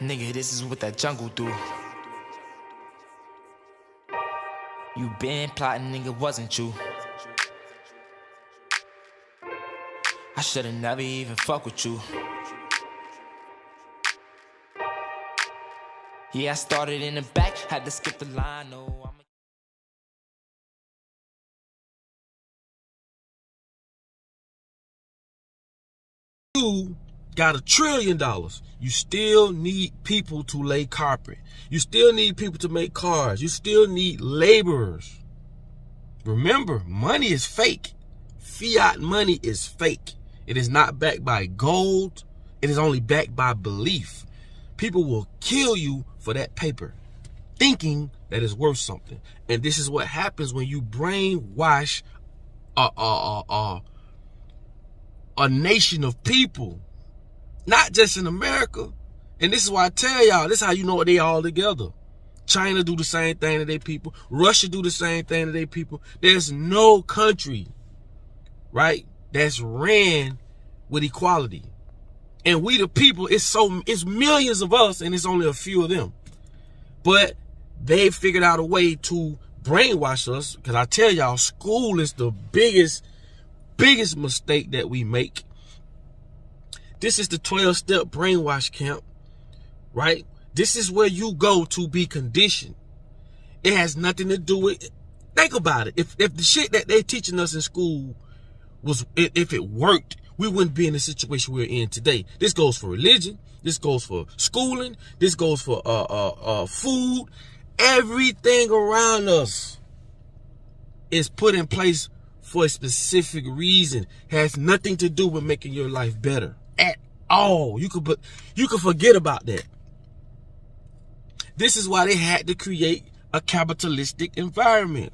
Nigga, this is what that jungle do. You been plotting, nigga, wasn't you? I should've never even fuck with you. Yeah, I started in the back, had to skip the line, no, You got $1 trillion. You still need people to lay carpet. You still need people to make cars. You still need laborers. Remember, money is fake. Fiat money is fake. It is not backed by gold. It is only backed by belief. People will kill you for that paper, thinking that it's worth something. And this is what happens when you brainwash a nation of people, not just in America. And this is why I tell y'all, this is how you know they all together. China do the same thing to their people. Russia do the same thing to their people. There's no country, right, that's ran with equality. And we the people, it's millions of us and it's only a few of them. But they figured out a way to brainwash us, because I tell y'all, school is the biggest mistake that we make. This is the 12-step brainwash camp, right? This is where you go to be conditioned. It has nothing to do with, think about it. If the shit that they teaching us in school if it worked, we wouldn't be in the situation we're in today. This goes for religion. This goes for schooling. This goes for food. Everything around us is put in place for a specific reason. Has nothing to do with making your life better at all. You could forget about that. This is why they had to create a capitalistic environment.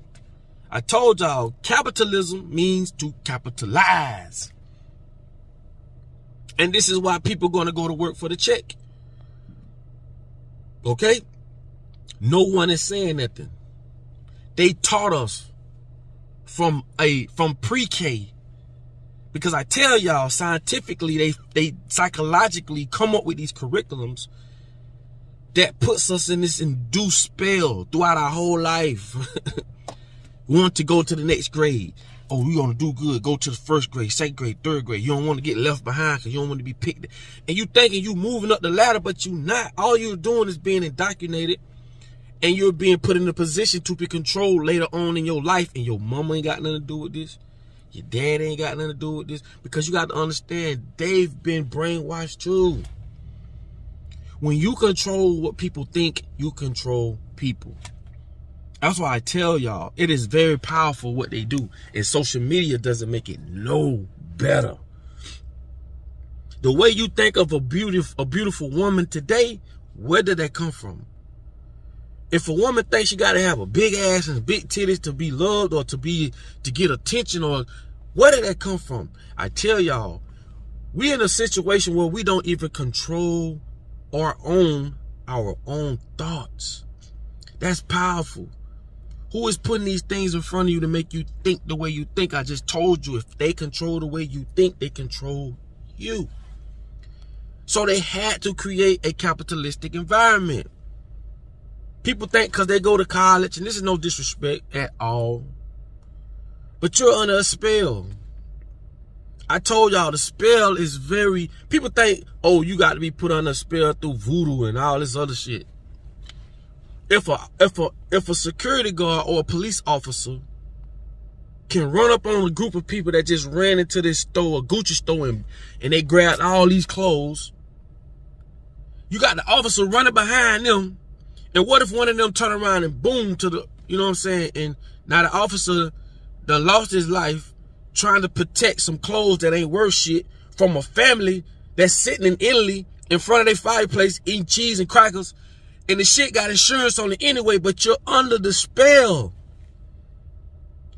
I told y'all, capitalism means to capitalize. And this is why people are going to go to work for the check. Okay? No one is saying nothing. They taught us from pre-K. Because I tell y'all, scientifically, they psychologically come up with these curriculums that puts us in this induced spell throughout our whole life. We want to go to the next grade. Oh, you want to do good. Go to the first grade, second grade, third grade. You don't want to get left behind because you don't want to be picked. And you thinking you moving up the ladder, but you not. All you're doing is being indoctrinated, and you're being put in a position to be controlled later on in your life. And your mama ain't got nothing to do with this. Your dad ain't got nothing to do with this. Because you got to understand, they've been brainwashed too. When you control what people think, you control people. That's why I tell y'all, it is very powerful what they do. And social media doesn't make it no better. The way you think of a beautiful woman today, where did that come from? If a woman thinks she got to have a big ass and big titties to be loved or to get attention, or where did that come from? I tell y'all, we're in a situation where we don't even control or own our own thoughts. That's powerful. Who is putting these things in front of you to make you think the way you think? I just told you, if they control the way you think, they control you. So they had to create a capitalistic environment. People think because they go to college, and this is no disrespect at all, but you're under a spell. I told y'all the spell is very, people think, oh, you got to be put under a spell through voodoo and all this other shit. If a security guard or a police officer can run up on a group of people that just ran into this store, a Gucci store, and they grabbed all these clothes, you got the officer running behind them. And what if one of them turn around and boom to the, you know what I'm saying? And now the officer done lost his life trying to protect some clothes that ain't worth shit from a family that's sitting in Italy in front of their fireplace eating cheese and crackers. And the shit got insurance on it anyway, but you're under the spell.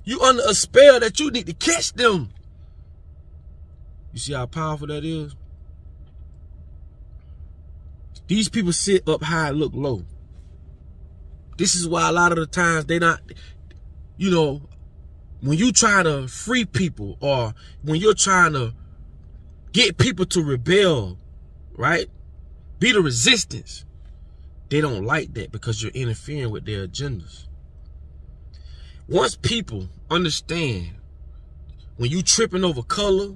You under a spell that you need to catch them. You see how powerful that is? These people sit up high and look low. This is why a lot of the times they not, you know, when you try to free people or when you're trying to get people to rebel, right? Be the resistance. They don't like that because you're interfering with their agendas. Once people understand, when you tripping over color,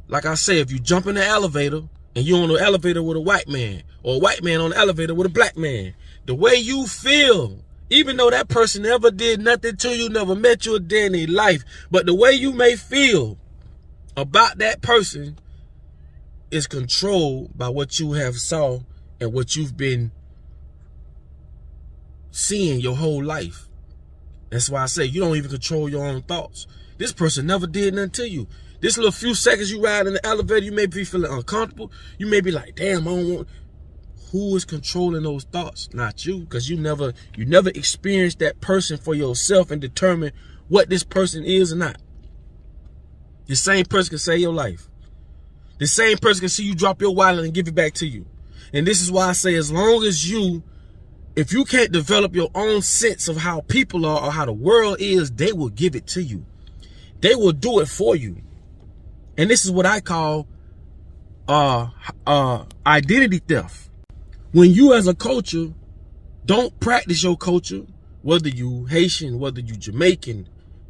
like I say, if you jump in the elevator and you're on the elevator with a white man, or a white man on the elevator with a black man, the way you feel, even though that person never did nothing to you, never met you a day in their life, but the way you may feel about that person is controlled by what you have saw and what you've been seeing your whole life. That's why I say you don't even control your own thoughts. This person never did nothing to you. This little few seconds you ride in the elevator, you may be feeling uncomfortable. You may be like, damn, I don't want. Who is controlling those thoughts? Not you, because you never experienced that person for yourself and determine what this person is or not. The same person can save your life. The same person can see you drop your wallet and give it back to you. And this is why I say, as long as if you can't develop your own sense of how people are or how the world is, they will give it to you. They will do it for you. And this is what I call identity theft. When you as a culture don't practice your culture, whether you Haitian, whether you Jamaican,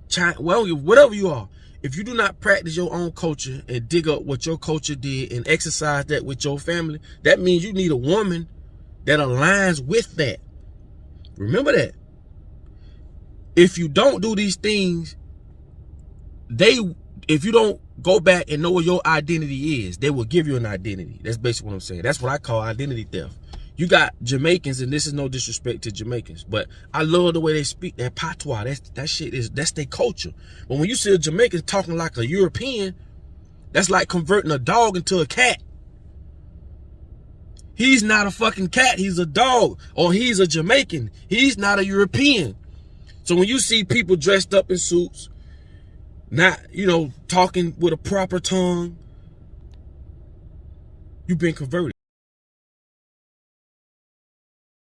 China, well, whatever you are, if you do not practice your own culture and dig up what your culture did and exercise that with your family, that means you need a woman that aligns with that. Remember that. If you don't do these things, if you don't go back and know what your identity is, they will give you an identity. That's basically what I'm saying. That's what I call identity theft. You got Jamaicans, and this is no disrespect to Jamaicans, but I love the way they speak, that patois. That's their culture. But when you see a Jamaican talking like a European, that's like converting a dog into a cat. He's not a fucking cat, he's a dog. Or he's a Jamaican, he's not a European. So when you see people dressed up in suits, not, talking with a proper tongue, you've been converted.